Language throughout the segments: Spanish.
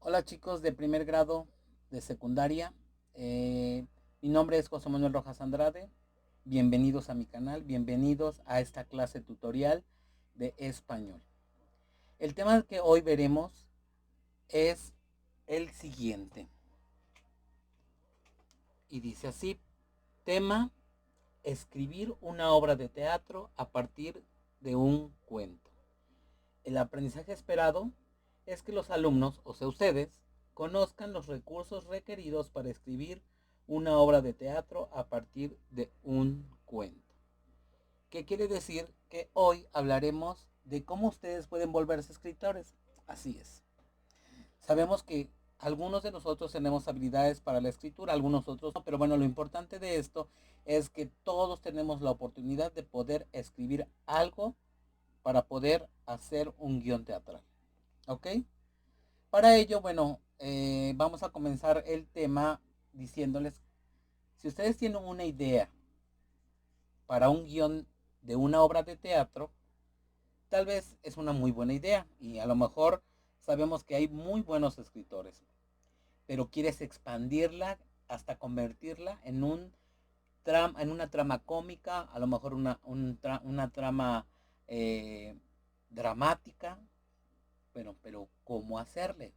Hola chicos de primer grado de secundaria. Mi nombre es José Manuel Rojas Andrade. Bienvenidos a mi canal, bienvenidos a esta clase tutorial de español. El tema que hoy veremos es el siguiente. Y dice así: tema: escribir una obra de teatro a partir de un cuento. El aprendizaje esperado es que los alumnos, o sea ustedes, conozcan los recursos requeridos para escribir una obra de teatro a partir de un cuento. ¿Qué quiere decir? Que hoy hablaremos de cómo ustedes pueden volverse escritores. Así es. Sabemos que algunos de nosotros tenemos habilidades para la escritura, algunos otros no, pero bueno, lo importante de esto es que todos tenemos la oportunidad de poder escribir algo para poder hacer un guión teatral. ¿Ok? Para ello, bueno, vamos a comenzar el tema diciéndoles, si ustedes tienen una idea para un guión de una obra de teatro, tal vez es una muy buena idea y a lo mejor sabemos que hay muy buenos escritores, pero quieres expandirla hasta convertirla en en una trama cómica, a lo mejor una trama eh, dramática, pero ¿cómo hacerle?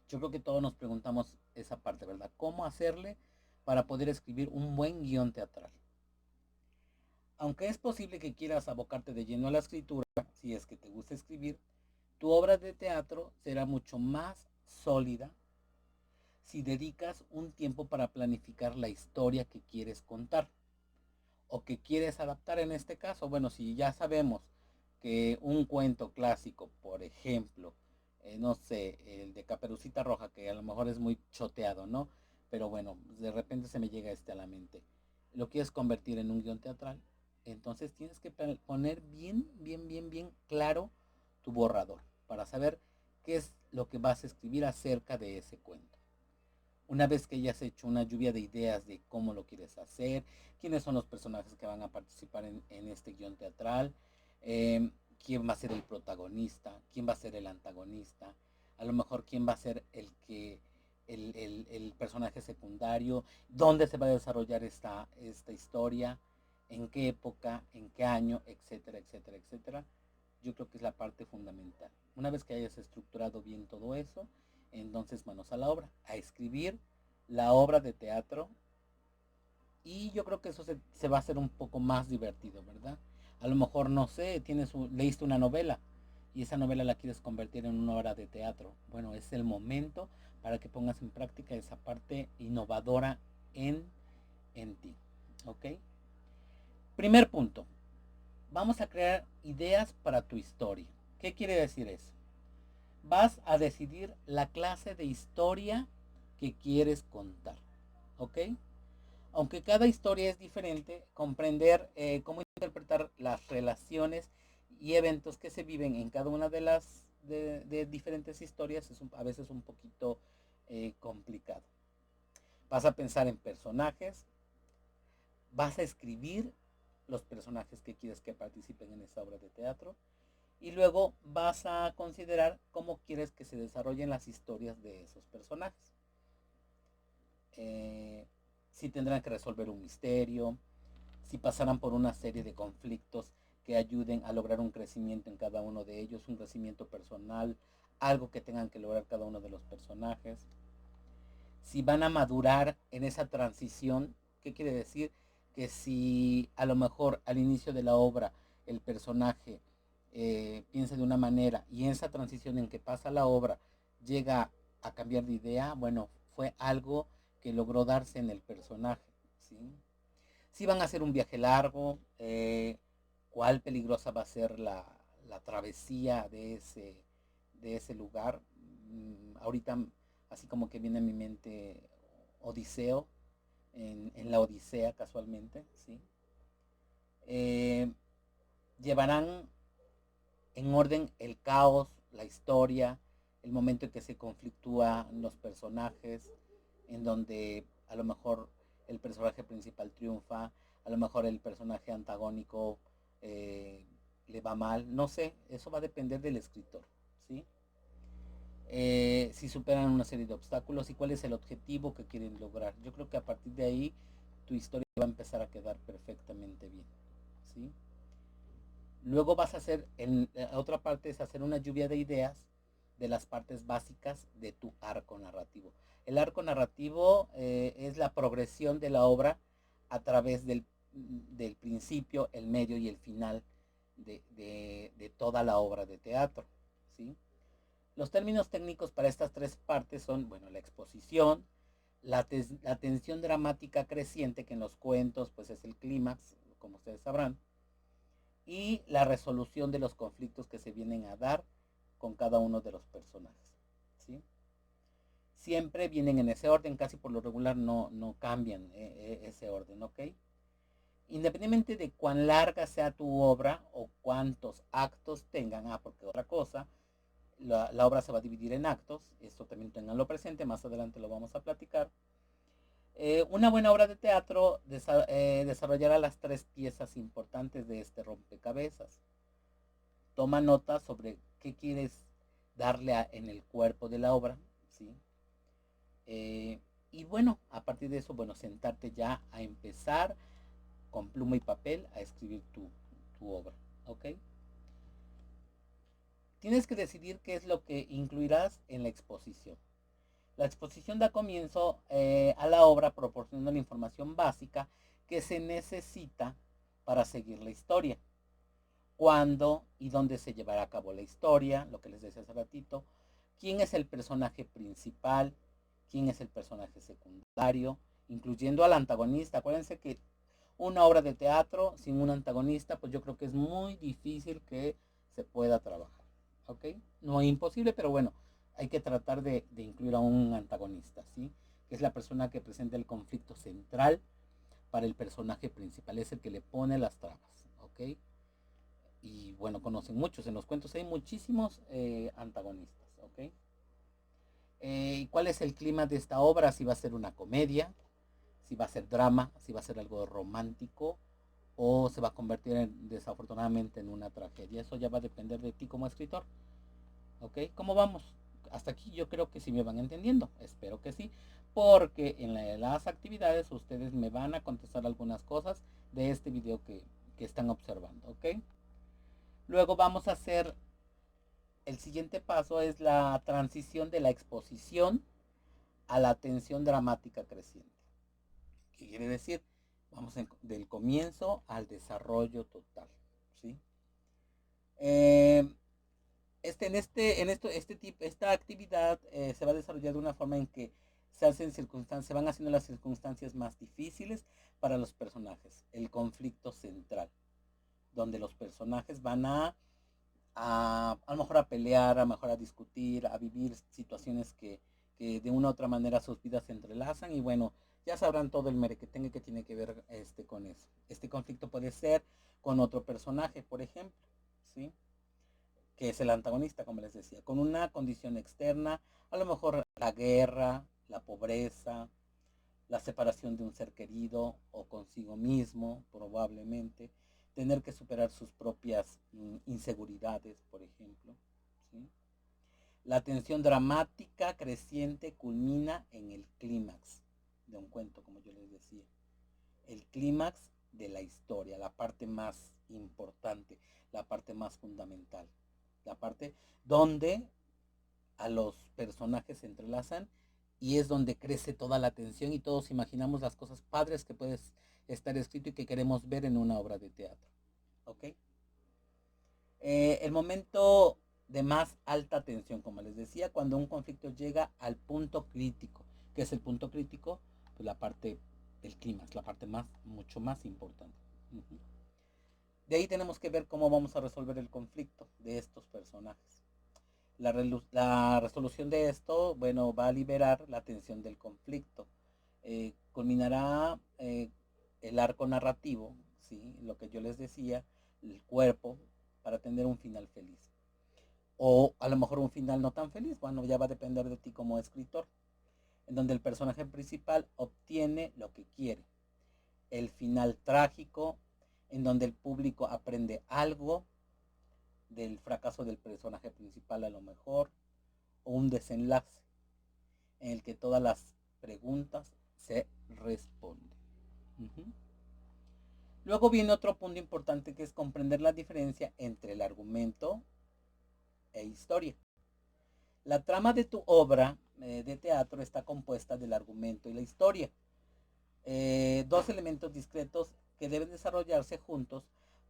Yo creo que todos nos preguntamos esa parte, ¿verdad? ¿Cómo hacerle para poder escribir un buen guión teatral? Aunque es posible que quieras abocarte de lleno a la escritura, si es que te gusta escribir, tu obra de teatro será mucho más sólida si dedicas un tiempo para planificar la historia que quieres contar o que quieres adaptar en este caso. Bueno, si ya sabemos que un cuento clásico, por ejemplo, no sé, el de Caperucita Roja, que a lo mejor es muy choteado, ¿no? Pero bueno, de repente se me llega este a la mente. Lo quieres convertir en un guión teatral, entonces tienes que poner bien claro tu borrador para saber qué es lo que vas a escribir acerca de ese cuento. Una vez que hayas hecho una lluvia de ideas de cómo lo quieres hacer, quiénes son los personajes que van a participar en este guión teatral, quién va a ser el protagonista, quién va a ser el antagonista, a lo mejor quién va a ser el personaje secundario, dónde se va a desarrollar esta historia, en qué época, en qué año, etcétera. Yo creo que es la parte fundamental. Una vez que hayas estructurado bien todo eso, entonces manos a la obra, a escribir la obra de teatro, y yo creo que eso se va a hacer un poco más divertido, ¿verdad? A lo mejor, no sé, leíste una novela y esa novela la quieres convertir en una obra de teatro. Bueno, es el momento para que pongas en práctica esa parte innovadora en ti. ¿Ok? Primer punto, vamos a crear ideas para tu historia. ¿Qué quiere decir eso? Vas a decidir la clase de historia que quieres contar. ¿Ok? Aunque cada historia es diferente, comprender cómo interpretar las relaciones y eventos que se viven en cada una de las de diferentes historias es a veces un poquito complicado. Vas a pensar en personajes, vas a escribir los personajes que quieres que participen en esa obra de teatro y luego vas a considerar cómo quieres que se desarrollen las historias de esos personajes. Eh, si tendrán que resolver un misterio, si pasarán por una serie de conflictos que ayuden a lograr un crecimiento en cada uno de ellos, un crecimiento personal, algo que tengan que lograr cada uno de los personajes. Si van a madurar en esa transición, ¿qué quiere decir? Que si a lo mejor al inicio de la obra el personaje piensa de una manera y en esa transición en que pasa la obra llega a cambiar de idea, bueno, fue algo que logró darse en el personaje, ¿sí? Si van a hacer un viaje largo, cuál peligrosa va a ser la travesía de ese lugar. Ahorita así como que viene a mi mente Odiseo, en la Odisea casualmente, ¿sí? Eh, Llevarán en orden el caos, la historia, el momento en que se conflictúan los personajes, en donde a lo mejor el personaje principal triunfa, a lo mejor el personaje antagónico le va mal, no sé, eso va a depender del escritor, ¿sí? si superan una serie de obstáculos y cuál es el objetivo que quieren lograr. Yo creo que a partir de ahí tu historia va a empezar a quedar perfectamente bien, ¿sí? Luego vas a hacer, en la otra parte es hacer una lluvia de ideas de las partes básicas de tu arco narrativo. El arco narrativo es la progresión de la obra a través del principio, el medio y el final de toda la obra de teatro, ¿sí? Los términos técnicos para estas tres partes son, bueno, la exposición, la tensión dramática creciente, que en los cuentos pues es el clímax, como ustedes sabrán, y la resolución de los conflictos que se vienen a dar con cada uno de los personajes, ¿sí? Siempre vienen en ese orden, casi por lo regular no cambian ese orden, ¿ok? Independientemente de cuán larga sea tu obra o cuántos actos tengan, porque otra cosa, la obra se va a dividir en actos, esto también tenganlo presente, más adelante lo vamos a platicar. Una buena obra de teatro desarrollará las tres piezas importantes de este rompecabezas. Toma nota sobre qué quieres darle en el cuerpo de la obra, ¿sí? Y bueno, a partir de eso, bueno, sentarte ya a empezar con pluma y papel a escribir tu obra, ¿ok? Tienes que decidir qué es lo que incluirás en la exposición. La exposición da comienzo a la obra proporcionando la información básica que se necesita para seguir la historia. Cuándo y dónde se llevará a cabo la historia, lo que les decía hace ratito, quién es el personaje principal, quién es el personaje secundario, incluyendo al antagonista. Acuérdense que una obra de teatro sin un antagonista, pues yo creo que es muy difícil que se pueda trabajar, ¿ok? No es imposible, pero bueno, hay que tratar de incluir a un antagonista, ¿sí? Que es la persona que presenta el conflicto central para el personaje principal, es el que le pone las trabas, ¿ok? Y bueno, conocen muchos, en los cuentos hay muchísimos antagonistas, ¿ok? ¿Cuál es el clima de esta obra? Si va a ser una comedia, si va a ser drama, si va a ser algo romántico o se va a convertir desafortunadamente en una tragedia. Eso ya va a depender de ti como escritor, ¿ok? ¿Cómo vamos? Hasta aquí yo creo que sí me van entendiendo, espero que sí, porque en las actividades ustedes me van a contestar algunas cosas de este video que están observando, ¿ok? Luego vamos a hacer, el siguiente paso es la transición de la exposición a la tensión dramática creciente. ¿Qué quiere decir? Vamos del comienzo al desarrollo total, ¿sí? Eh, esta actividad se va a desarrollar de una forma en que se van haciendo las circunstancias más difíciles para los personajes. El conflicto central, donde los personajes van a lo mejor a pelear, a lo mejor a discutir, a vivir situaciones que de una u otra manera sus vidas se entrelazan y bueno, ya sabrán todo el merequetengue que tiene que ver con eso. Este conflicto puede ser con otro personaje, por ejemplo, ¿sí? Que es el antagonista, como les decía, con una condición externa, a lo mejor la guerra, la pobreza, la separación de un ser querido o consigo mismo, probablemente, tener que superar sus propias inseguridades, por ejemplo. ¿Sí? La tensión dramática creciente culmina en el clímax de un cuento, como yo les decía. El clímax de la historia, la parte más importante, la parte más fundamental, la parte donde a los personajes se entrelazan y es donde crece toda la tensión y todos imaginamos las cosas padres que puede estar escrito y que queremos ver en una obra de teatro. ¿Ok? El momento de más alta tensión, como les decía, cuando un conflicto llega al punto crítico. ¿Qué es el punto crítico? Pues la parte, el clímax, la parte mucho más importante. De ahí tenemos que ver cómo vamos a resolver el conflicto de estos personajes. La resolución de esto, bueno, va a liberar la tensión del conflicto. Culminará el arco narrativo, ¿sí? Lo que yo les decía, el cuerpo, para tener un final feliz. O a lo mejor un final no tan feliz, bueno, ya va a depender de ti como escritor, en donde el personaje principal obtiene lo que quiere. El final trágico, en donde el público aprende algo del fracaso del personaje principal a lo mejor, o un desenlace en el que todas las preguntas se responden. Uh-huh. Luego viene otro punto importante, que es comprender la diferencia entre el argumento e historia. La trama de tu obra de teatro está compuesta del argumento y la historia. Dos elementos discretos que deben desarrollarse juntos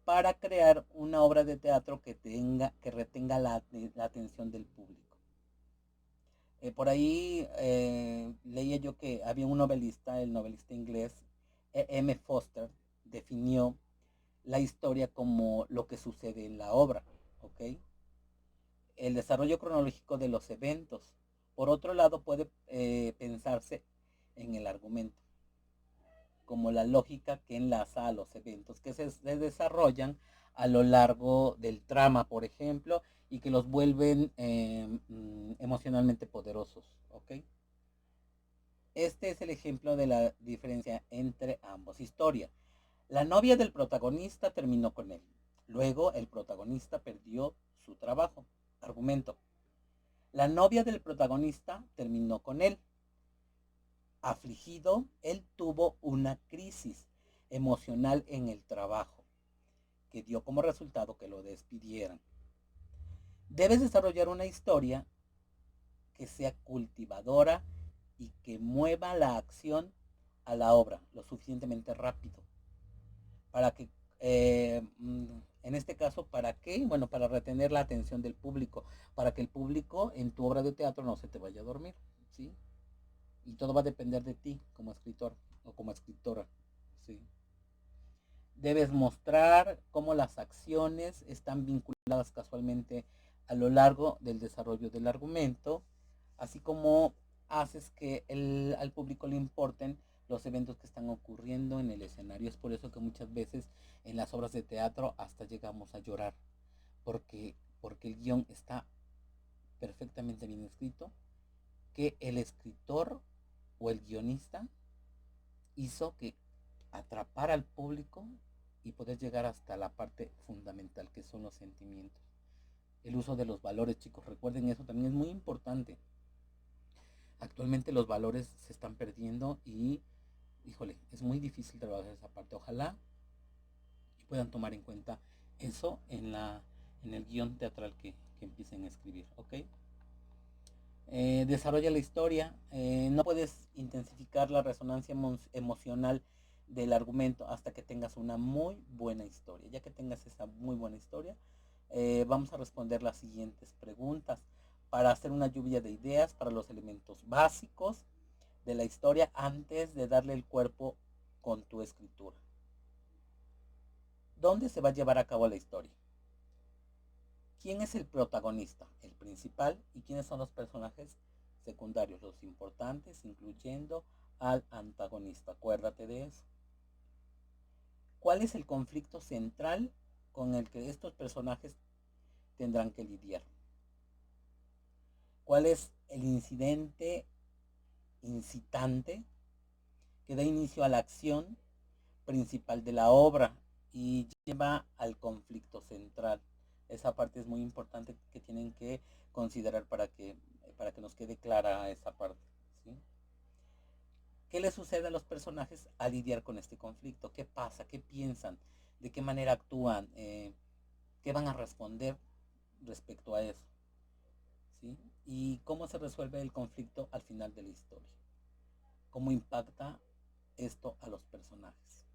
para crear una obra de teatro que retenga la atención del público. Por ahí leía yo que había un novelista, el novelista inglés E.M. Forster, definió la historia como lo que sucede en la obra, ¿ok? El desarrollo cronológico de los eventos. Por otro lado, puede pensarse en el argumento como la lógica que enlaza a los eventos que se desarrollan a lo largo del trama, por ejemplo, y que los vuelven emocionalmente poderosos, ¿ok? Este es el ejemplo de la diferencia entre ambos. Historia. La novia del protagonista terminó con él. Luego el protagonista perdió su trabajo. Argumento. La novia del protagonista terminó con él. Afligido, él tuvo una crisis emocional en el trabajo, que dio como resultado que lo despidieran. Debes desarrollar una historia que sea cultivadora y que mueva la acción a la obra lo suficientemente rápido para que en este caso, ¿para qué? Bueno, para retener la atención del público, para que el público en tu obra de teatro no se te vaya a dormir, ¿sí? Y todo va a depender de ti como escritor o como escritora, ¿sí? Debes mostrar cómo las acciones están vinculadas casualmente a lo largo del desarrollo del argumento, así como haces que al público le importen los eventos que están ocurriendo en el escenario. Es por eso que muchas veces en las obras de teatro hasta llegamos a llorar, porque el guión está perfectamente bien escrito, que el escritor o el guionista hizo que atrapara al público y poder llegar hasta la parte fundamental, que son los sentimientos. El uso de los valores, chicos, recuerden eso, también es muy importante. Actualmente los valores se están perdiendo y, híjole, es muy difícil trabajar esa parte. Ojalá y puedan tomar en cuenta eso en el guión teatral que empiecen a escribir, ¿ok? Desarrolla la historia. No puedes intensificar la resonancia emocional del argumento hasta que tengas una muy buena historia. Ya que tengas esa muy buena historia, vamos a responder las siguientes preguntas para hacer una lluvia de ideas para los elementos básicos de la historia antes de darle el cuerpo con tu escritura. ¿Dónde se va a llevar a cabo la historia? ¿Quién es el protagonista, el principal, y quiénes son los personajes secundarios, los importantes, incluyendo al antagonista? Acuérdate de eso. ¿Cuál es el conflicto central con el que estos personajes tendrán que lidiar? ¿Cuál es el incidente incitante que da inicio a la acción principal de la obra y lleva al conflicto central? Esa parte es muy importante que tienen que considerar para que nos quede clara esa parte, ¿sí? ¿Qué le sucede a los personajes al lidiar con este conflicto? ¿Qué pasa? ¿Qué piensan? ¿De qué manera actúan? ¿Qué van a responder respecto a eso? ¿Sí? ¿Y cómo se resuelve el conflicto al final de la historia? ¿Cómo impacta esto a los personajes?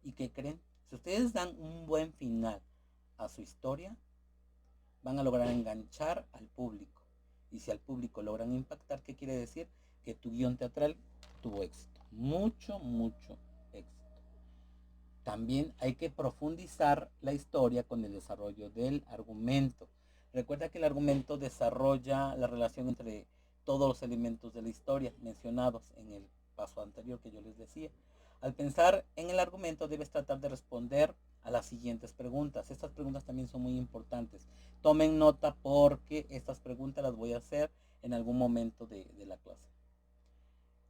¿Y qué creen? Si ustedes dan un buen final a su historia, van a lograr enganchar al público. Y si al público logran impactar, ¿qué quiere decir? Que tu guión teatral tuvo éxito. Mucho, mucho éxito. También hay que profundizar la historia con el desarrollo del argumento. Recuerda que el argumento desarrolla la relación entre todos los elementos de la historia mencionados en el paso anterior que yo les decía. Al pensar en el argumento debes tratar de responder a las siguientes preguntas. Estas preguntas también son muy importantes. Tomen nota porque estas preguntas las voy a hacer en algún momento de la clase.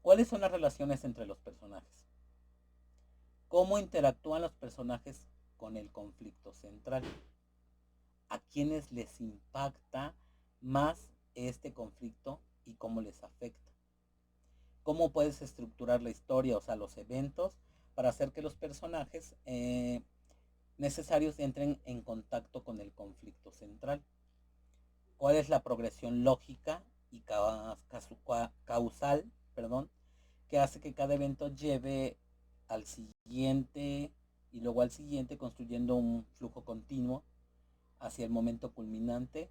¿Cuáles son las relaciones entre los personajes? ¿Cómo interactúan los personajes con el conflicto central? ¿A quiénes les impacta más este conflicto y cómo les afecta. Cómo puedes estructurar la historia, o sea, los eventos, para hacer que los personajes necesarios entren en contacto con el conflicto central. ¿Cuál es la progresión lógica y causal, que hace que cada evento lleve al siguiente y luego al siguiente, construyendo un flujo continuo hacia el momento culminante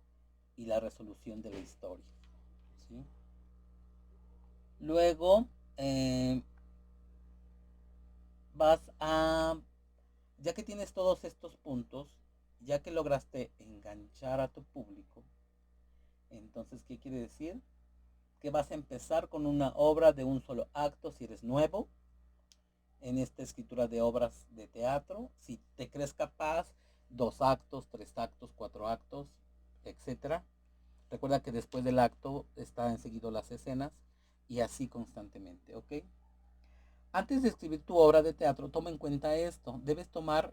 y la resolución de la historia? ¿Sí? Luego vas a, ya que tienes todos estos puntos, ya que lograste enganchar a tu público, entonces, ¿qué quiere decir? Que vas a empezar con una obra de un solo acto si eres nuevo en esta escritura de obras de teatro. Si te crees capaz, 2 actos, 3 actos, 4 actos, etcétera. Recuerda que después del acto está enseguida las escenas y así constantemente, ¿ok? Antes de escribir tu obra de teatro, toma en cuenta esto. Debes tomar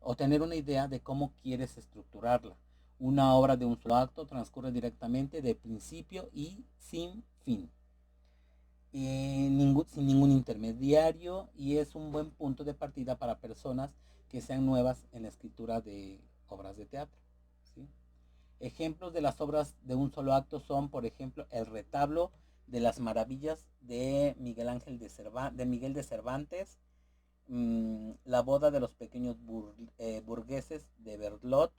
o tener una idea de cómo quieres estructurarla. Una obra de un solo acto transcurre directamente de principio y sin fin, sin ningún intermediario, y es un buen punto de partida para personas que sean nuevas en la escritura de obras de teatro. ¿Sí? Ejemplos de las obras de un solo acto son, por ejemplo, El retablo de las maravillas de Miguel de Cervantes, La boda de los pequeños burgueses de Berlot,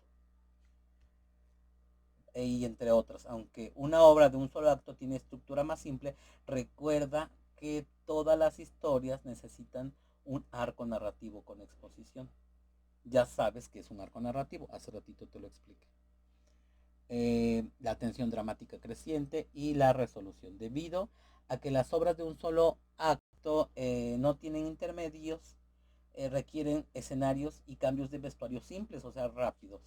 y entre otras. Aunque una obra de un solo acto tiene estructura más simple, recuerda que todas las historias necesitan un arco narrativo con exposición. Ya sabes que es un arco narrativo, hace ratito te lo expliqué. La tensión dramática creciente y la resolución, debido a que las obras de un solo acto no tienen intermedios, requieren escenarios y cambios de vestuario simples, o sea, rápidos.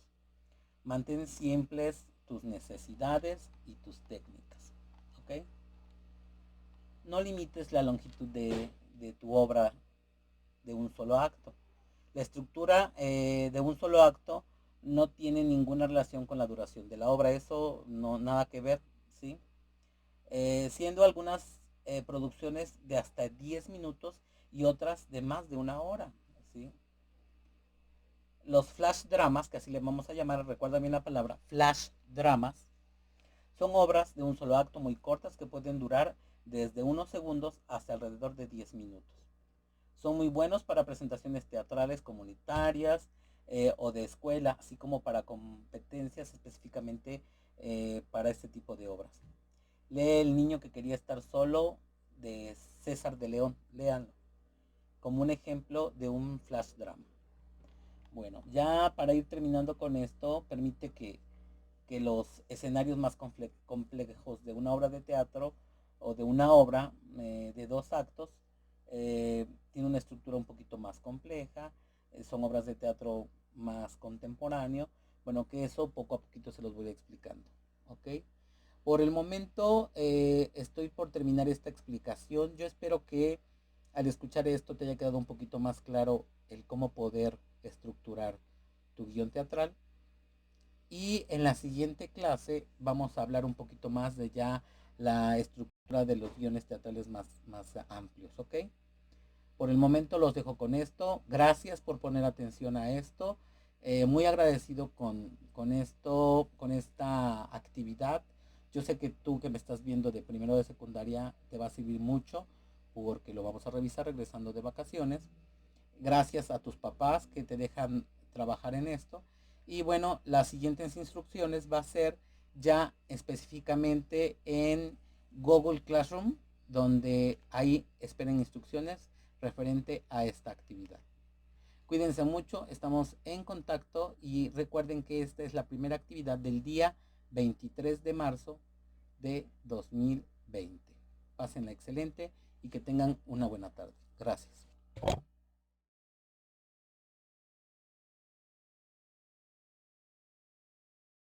Mantén simples tus necesidades y tus técnicas, ¿ok? No limites la longitud de tu obra de un solo acto. La estructura de un solo acto no tiene ninguna relación con la duración de la obra, eso no nada que ver, ¿sí? Siendo algunas producciones de hasta 10 minutos y otras de más de una hora, ¿sí? Los flash dramas, que así le vamos a llamar, recuerda bien la palabra, flash dramas, son obras de un solo acto muy cortas que pueden durar desde unos segundos hasta alrededor de 10 minutos. Son muy buenos para presentaciones teatrales comunitarias o de escuela, así como para competencias específicamente para este tipo de obras. Lee El niño que quería estar solo de César de León, léanlo, como un ejemplo de un flash drama. Bueno, ya para ir terminando con esto, permite que los escenarios más complejos de una obra de teatro o de una obra de 2 actos tiene una estructura un poquito más compleja, son obras de teatro más contemporáneo. Bueno, que eso poco a poquito se los voy explicando, ¿ok? Por el momento estoy por terminar esta explicación. Yo espero que al escuchar esto te haya quedado un poquito más claro el cómo poder estructurar tu guión teatral. Y en la siguiente clase vamos a hablar un poquito más de ya la estructura de los guiones teatrales más amplios, ¿ok? Por el momento los dejo con esto. Gracias por poner atención a esto. Muy agradecido con esto, con esta actividad. Yo sé que tú que me estás viendo de primero de secundaria te va a servir mucho porque lo vamos a revisar regresando de vacaciones. Gracias a tus papás que te dejan trabajar en esto. Y bueno, las siguientes instrucciones va a ser ya específicamente en Google Classroom, donde ahí esperen instrucciones referente a esta actividad. Cuídense mucho, estamos en contacto y recuerden que esta es la primera actividad del día 23 de marzo de 2020. Pásenla excelente y que tengan una buena tarde. Gracias.